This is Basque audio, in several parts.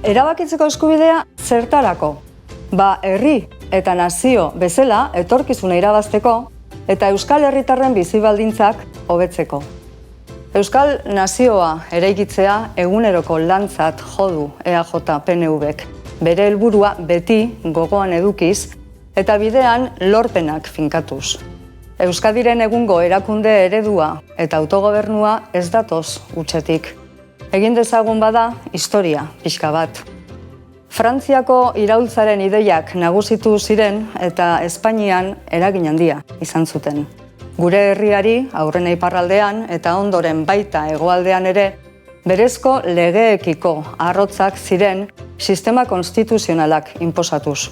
Erabakitzeko eskubidea zertarako? Herri eta nazio bezala etorkizuna irabazteko eta euskal herritarren bizi baldintzak hobetzeko. Euskal nazioa eraikitzea eguneroko lantzat jo du EAJ-PNVk. Bere helburua beti gogoan edukiz eta bidean lorpenak finkatuz. Euskadiren egungo erakunde eredua eta autogobernua ez datoz hutsetik. Egin dezagun bada historia pixka bat. Frantziako iraultzaren ideiak nagusitu ziren eta Espainian eragin handia izan zuten. Gure herriari aurrena iparraldean eta ondoren baita hegoaldean ere berezko legeekiko arrotzak ziren sistema konstituzionalak inposatuz.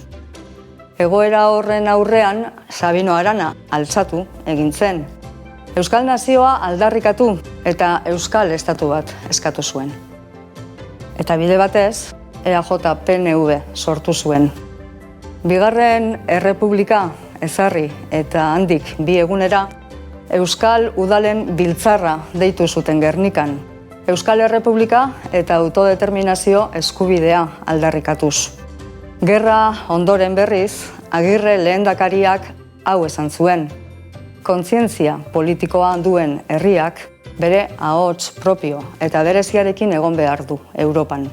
Egoera horren aurrean Sabino Arana altxatu egin zen. Euskal nazioa aldarrikatu eta euskal estatu bat eskatu zuen. Eta bide batez, EAJ-PNV sortu zuen. Bigarren Errepublika ezarri eta handik bi egunera, Euskal Udalen biltzarra deitu zuten Gernikan. Euskal Errepublika eta autodeterminazio eskubidea aldarrikatuz. Gerra ondoren berriz, Agirre lehendakariak hau esan zuen. Kontzientzia politikoa duen herriak bere ahots propio eta bereziarekin egon behar du Europan.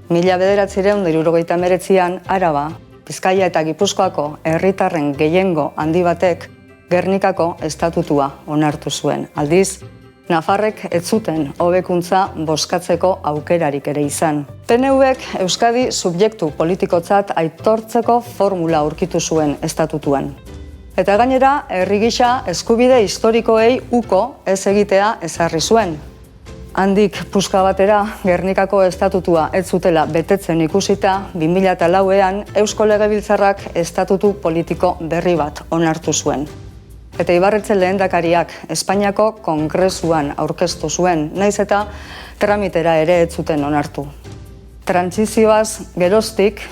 1979an Araba, Bizkaia eta Gipuzkoako herritarren gehiengo handi batek Gernikako estatutua onartu zuen. Aldiz, Nafarrek ez zuten hobekuntza bozkatzeko aukerarik ere izan. PNVk Euskadi subjektu politikotzat aitortzeko formula aurkitu zuen estatutuan. Eta gainera, herri gisa eskubide historikoei uko ez egitea ezarri zuen. Handik puska batera, Gernikako estatutua ez zutela betetzen ikusita, 2004an Eusko Legebiltzarrak estatutu politiko berri bat onartu zuen. Eta Ibarretxe lehendakariak Espainiako Kongresuan aurkeztu zuen, naiz eta tramitera ere ez zuten onartu. Trantsizioaz geroztik,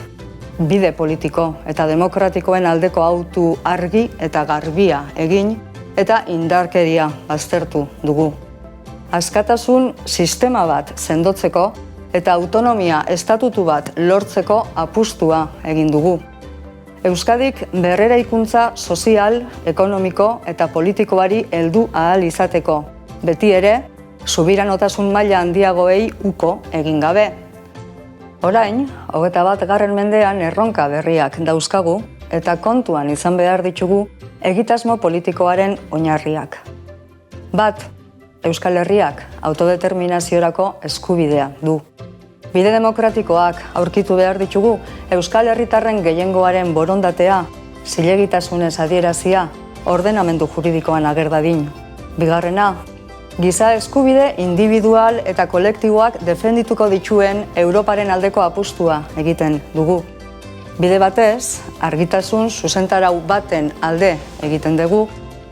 bide politiko eta demokratikoen aldeko autu argi eta garbia egin eta indarkeria baztertu dugu. Askatasun sistema bat sendotzeko eta autonomia estatutu bat lortzeko apustua egin dugu. Euskadik berreraikuntza sozial, ekonomiko eta politikoari heldu ahal izateko. Beti ere, subiranotasun maila handiagoei uko egin gabe. Orain, 21. mendean erronka berriak dauzkagu eta kontuan izan behar ditugu egitasmo politikoaren oinarriak. Bat, Euskal Herriak autodeterminaziorako eskubidea du. Bide demokratikoak aurkitu behar ditugu Euskal Herritarren gehiengoaren borondatea, zilegitasunez adierazia, ordenamendu juridikoan ager dadin. Bigarrena, giza eskubide individual eta kolektiboak defendituko dituen Europaren aldeko apustua egiten dugu. Bide batez, argitasun zuzentarau baten alde egiten dugu,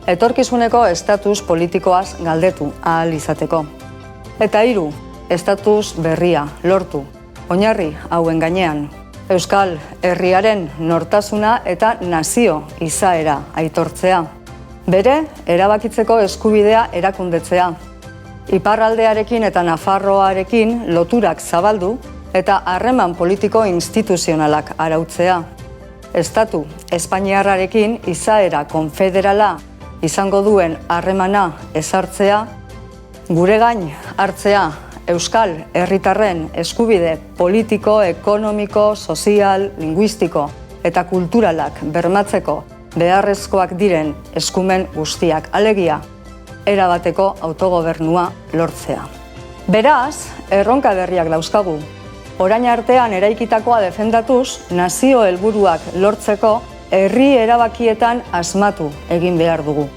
etorkizuneko estatus politikoaz galdetu ahal izateko. Eta 3, estatus berria lortu, oinarri hauen gainean. Euskal Herriaren nortasuna eta nazio izaera aitortzea. Bere erabakitzeko eskubidea erakundetzea. Iparraldearekin eta Nafarroarekin loturak zabaldu eta harreman politiko instituzionalak arautzea. Estatu espainiarrarekin izaera konfederala izango duen harremana ezartzea, gure gain hartzea Euskal Herritarren eskubide politiko, ekonomiko, sozial, linguistiko eta kulturalak bermatzeko beharrezkoak diren eskumen guztiak, alegia, erabateko autogobernua lortzea. Beraz, erronka berriak dauzkagu. Orain artean eraikitakoa defendatuz, nazio helburuak lortzeko herri erabakietan asmatu egin behar dugu.